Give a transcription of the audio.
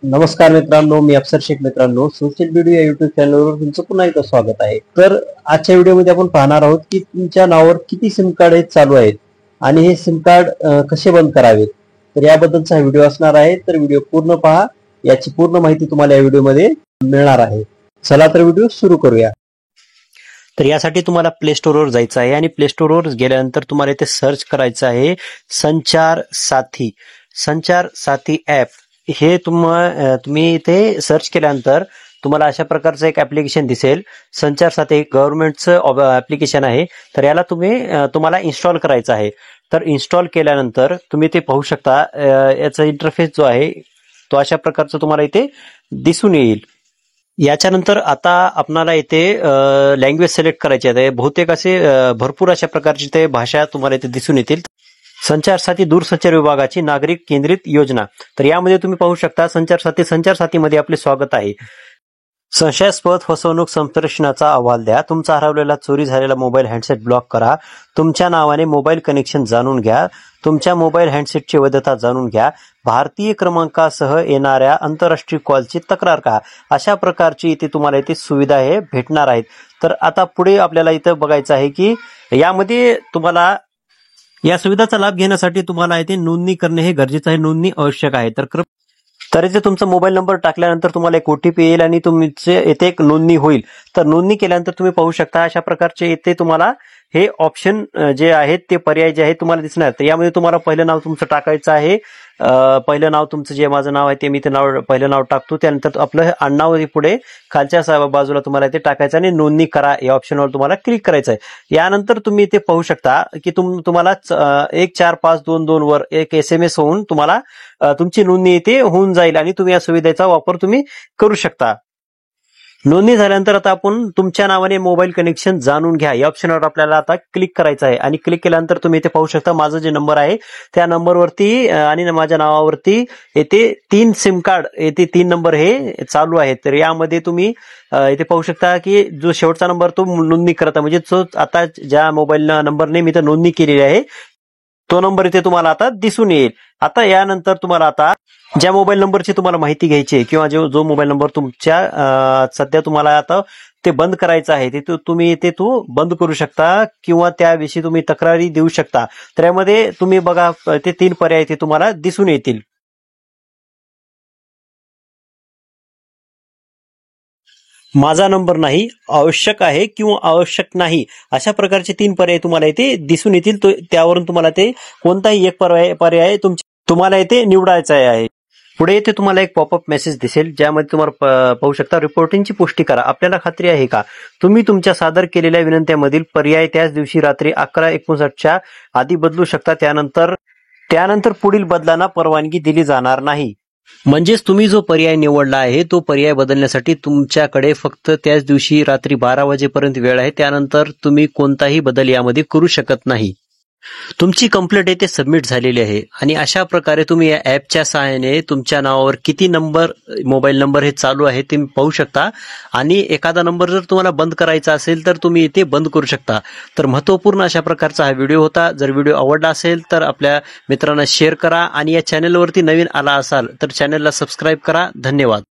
नमस्कार मित्रांनो, मी अफसर शेख. मित्रांनो, सोशल मीडिया या युट्यूब चॅनलवर तुमचं पुन्हा एकदा स्वागत आहे. तर आजच्या व्हिडिओमध्ये आपण पाहणार आहोत की तुमच्या नावावर किती सिम कार्ड चालू आहेत आणि हे सिम कार्ड कसे बंद करावेत. तर याबद्दलचा हा व्हिडिओ असणार आहे. तर व्हिडिओ पूर्ण पहा, याची पूर्ण माहिती तुम्हाला या व्हिडिओमध्ये मिळणार आहे. चला तर व्हिडिओ सुरू करूया. तर यासाठी तुम्हाला प्ले स्टोअरवर जायचं आहे आणि प्ले स्टोअरवर गेल्यानंतर तुम्हाला इथे सर्च करायचं आहे संचार साथी. संचार साथी ॲप हे तुम्ही इथे सर्च केल्यानंतर तुम्हाला अशा प्रकारचं एक ऍप्लिकेशन दिसेल. संचार साथी गव्हर्नमेंटचं ऍप्लिकेशन आहे. तर याला तुम्हाला इन्स्टॉल करायचं आहे. तर इन्स्टॉल केल्यानंतर तुम्ही ते पाहू शकता. याचा इंटरफेस जो आहे तो अशा प्रकारचा तुम्हाला इथे दिसून येईल. याच्यानंतर आता आपणाला इथे लँग्वेज सिलेक्ट करायची आहे. बहुतेक असे भरपूर अशा प्रकारची ते भाषा तुम्हाला इथे दिसून येतील. संचार साथी दूरसंचार विभागाची नागरिक केंद्रित योजना. तर यामध्ये तुम्ही पाहू शकता संचार साथीमध्ये आपले स्वागत आहे. संशयास्पद फसवणूक संप्रेषणाचा अहवाल द्या. तुमचा हरवलेला चोरी झालेला मोबाईल हँडसेट ब्लॉक करा. तुमच्या नावाने मोबाईल कनेक्शन जाणून घ्या. तुमच्या मोबाईल हँडसेटची वैधता जाणून घ्या. भारतीय क्रमांकासह येणाऱ्या आंतरराष्ट्रीय कॉलची तक्रार करा. अशा प्रकारची इथे तुम्हाला इथे सुविधा हे भेटणार आहेत. तर आता पुढे आपल्याला इथं बघायचं आहे की यामध्ये तुम्हाला या सुविधाचा लाभ घेण्यासाठी तुम्हाला इथे नोंदणी करणे हे गरजेचं आहे. नोंदणी आवश्यक आहे. तर इथे तुमचा मोबाईल नंबर टाकल्यानंतर तुम्हाला एक ओटीपी येईल आणि तुमचे इथे एक नोंदणी होईल. तर नोंदणी केल्यानंतर तुम्ही पाहू शकता अशा प्रकारचे इथे तुम्हाला हे ऑप्शन जे आहेत ते पर्याय जे आहेत तुम्हाला दिसणार. तर यामध्ये तुम्हाला पहिलं नाव तुमचं टाकायचं आहे. पहिलं नाव तुमचं जे माझं नाव आहे ते मी ते पहिलं नाव टाकतो. त्यानंतर आपलं आडनाव पुढे खालच्या बाजूला तुम्हाला इथे टाकायचं आणि नोंदणी करा या ऑप्शनवर तुम्हाला क्लिक करायचं आहे. यानंतर तुम्ही इथे पाहू शकता की तुम्हाला 14522 वर एक SMS होऊन तुम्हाला तुमची नोंदणी इथे होऊन जाईल आणि तुम्ही या सुविधेचा वापर तुम्ही करू शकता. नोंदणी झाल्यानंतर आता आपण तुमच्या नावाने मोबाईल कनेक्शन जाणून घ्या या ऑप्शनवर आपल्याला आता क्लिक करायचं आहे. आणि क्लिक केल्यानंतर तुम्ही इथे पाहू शकता माझा जे नंबर आहे त्या नंबरवरती आणि माझ्या नावावरती येथे 3 सिम कार्ड येथे 3 नंबर हे चालू आहेत. तर यामध्ये तुम्ही इथे पाहू शकता की जो शेवटचा नंबर तो नोंदणी करत आहे, म्हणजे जो आता ज्या मोबाईल नंबरने मी तर नोंदणी केलेली आहे तो नंबर इथे तुम्हाला आता दिसून येईल. आता यानंतर तुम्हाला आता ज्या मोबाईल नंबरची तुम्हाला माहिती घ्यायची आहे किंवा जो मोबाईल नंबर तुमच्या सध्या तुम्हाला आता ते बंद करायचं आहे ते तुम्ही इथे बंद करू शकता किंवा त्याविषयी तुम्ही तक्रारी देऊ शकता. तर यामध्ये तुम्ही बघा ते 3 पर्याय इथे तुम्हाला दिसून येतील. माझा नंबर नाही, आवश्यक आहे किंवा आवश्यक नाही, अशा प्रकारचे 3 पर्याय तुम्हाला इथे दिसून येतील. त्यावरून तुम्हाला ते कोणताही एक पर्याय तुम्हाला इथे निवडायचा आहे. पुढे इथे तुम्हाला एक पॉपअप मेसेज दिसेल ज्यामध्ये तुम्हाला पाहू शकता रिपोर्टिंगची पुष्टी करा. आपल्याला खात्री आहे का तुम्ही तुमच्या सादर केलेल्या विनंत्यामधील पर्याय त्याच दिवशी रात्री 11:59च्या आधी बदलू शकता. त्यानंतर पुढील बदलांना परवानगी दिली जाणार नाही. म्हणजेच तुम्ही जो पर्याय निवडला आहे तो पर्याय बदलण्यासाठी तुमच्याकडे फक्त त्याच दिवशी रात्री 12 वाजेपर्यंत वेळ आहे. त्यानंतर तुम्ही कोणताही बदल यामध्ये करू शकत नाही. तुमची कंप्लेंट येथे सबमिट झालेली आहे आणि अशा प्रकारे तुम्ही या ऍपच्या सहाय्याने तुमच्या नावावर किती मोबाईल नंबर हे चालू आहे ते पाहू शकता. आणि एखादा नंबर जर तुम्हाला बंद करायचा असेल तर तुम्ही इथे बंद करू शकता. तर महत्वपूर्ण अशा प्रकारचा हा व्हिडिओ होता. जर व्हिडिओ आवडला असेल तर आपल्या मित्रांना शेअर करा आणि या चॅनलवरती नवीन आला असाल तर चॅनलला सबस्क्राईब करा. धन्यवाद.